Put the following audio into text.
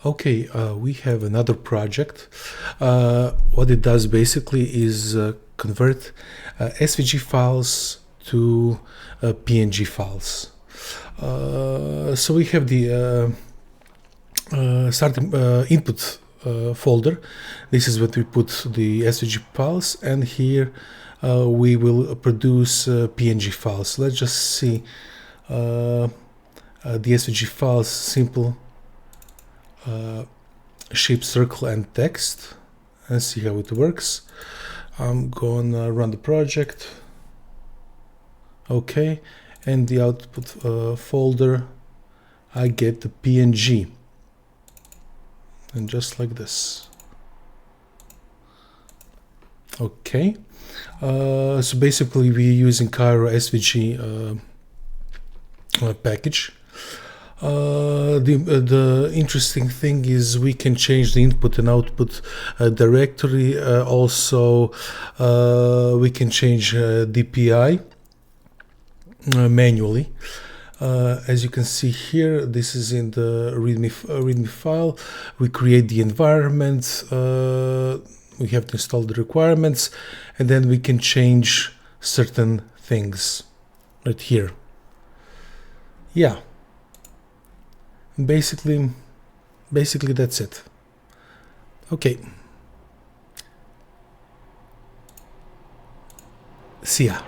Okay, we have another project. What it does basically is convert SVG files to PNG files. So we have the starting input folder. This is what we put the SVG files, and here we will produce PNG files. Let's just see the SVG files, simple shape, circle, and text, and see how it works. I'm gonna run the project. Okay, and the output folder, I get the PNG, and just like this. Okay, so basically we're using Cairo SVG package. The interesting thing is we can change the input and output directory. Also, we can change DPI manually. As you can see here, this is in the README file. We create the environment. We have to install the requirements, and then we can change certain things right here. Yeah. Basically that's it. Okay. See ya.